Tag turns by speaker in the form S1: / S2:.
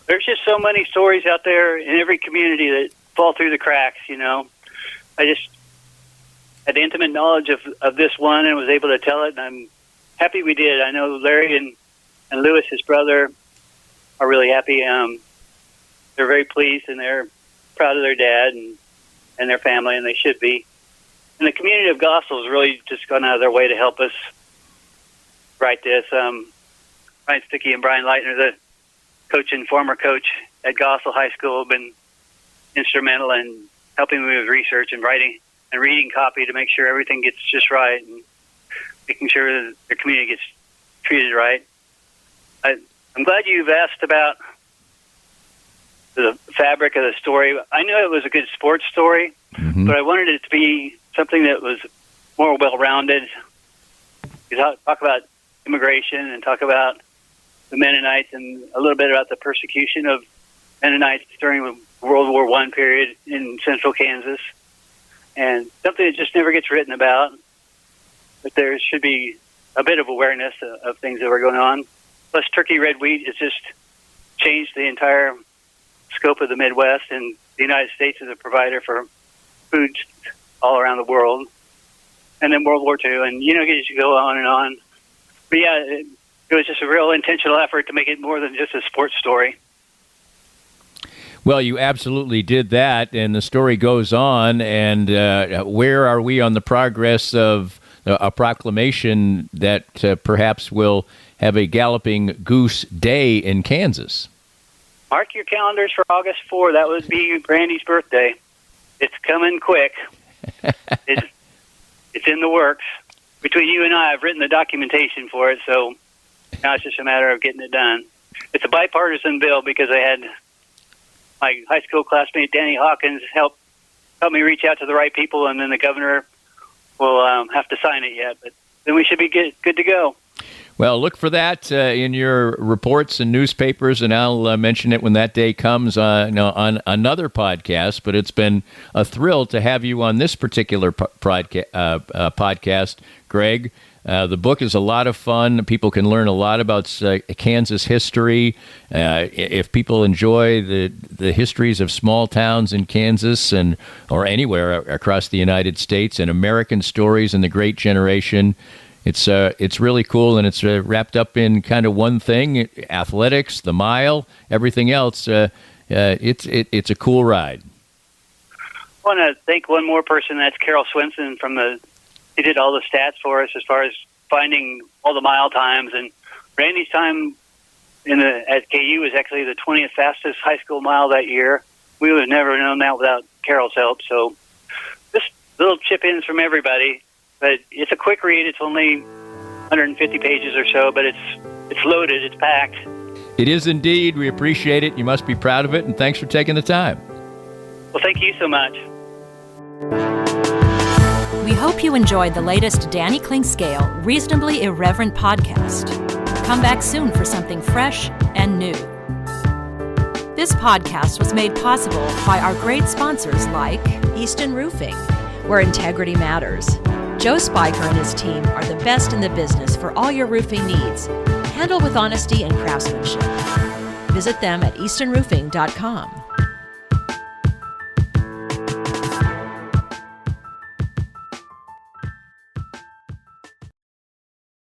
S1: there's just so many stories out there in every community that fall through the cracks, I just had intimate knowledge of this one and was able to tell it, and I'm happy we did. I know Larry and Lewis, his brother, are really happy. They're very pleased, and they're proud of their dad and their family, and they should be. And the community of Goessel has really just gone out of their way to help us write this. Ryan Sticky and Brian Leitner, the coach and former coach at Goessel High School, have been instrumental in helping me with research and writing and reading copy to make sure everything gets just right and making sure that the community gets treated right. I'm glad you've asked about the fabric of the story. I knew it was a good sports story, but I wanted it to be something that was more well-rounded. You talk about immigration and talk about the Mennonites and a little bit about the persecution of Mennonites during the World War I period in central Kansas, and something that just never gets written about. But there should be a bit of awareness of things that were going on. Plus, turkey red wheat has just changed the entire scope of the Midwest, and the United States is a provider for food all around the world. And then World War II, and you should go on and on. But yeah, it was just a real intentional effort to make it more than just a sports story.
S2: Well, you absolutely did that, and the story goes on. And where are we on the progress of a proclamation that perhaps will have a Galloping Goose Day in Kansas?
S1: Mark your calendars for August 4. That would be Randy's birthday. It's coming quick. It's in the works. Between you and I, I've written the documentation for it, so now it's just a matter of getting it done. It's a bipartisan bill because I had my high school classmate Danny Hawkins help me reach out to the right people, and then the governor will have to sign it yet. But then we should be good to go.
S2: Well, look for that in your reports and newspapers, and I'll mention it when that day comes on another podcast. But it's been a thrill to have you on this particular podcast, Greg. The book is a lot of fun. People can learn a lot about Kansas history. If people enjoy the histories of small towns in Kansas or anywhere across the United States and American stories and the Great Generation, it's really cool, and it's wrapped up in kind of one thing: athletics, the mile, everything else. It's a cool ride.
S1: I want to thank one more person. That's Carol Swenson he did all the stats for us as far as finding all the mile times, and Randy's time at KU was actually the 20th fastest high school mile that year. We would have never known that without Carol's help. So just little chip-ins from everybody. But it's a quick read. It's only 150 pages or so, but it's loaded. It's packed.
S2: It is indeed. We appreciate it. You must be proud of it, and thanks for taking the time.
S1: Well, thank you so much.
S3: We hope you enjoyed the latest Danny Klingscale Reasonably Irreverent podcast. Come back soon for something fresh and new. This podcast was made possible by our great sponsors like
S4: Easton Roofing, where integrity matters. Joe Spiker and his team are the best in the business for all your roofing needs, handled with honesty and craftsmanship. Visit them at eastonroofing.com.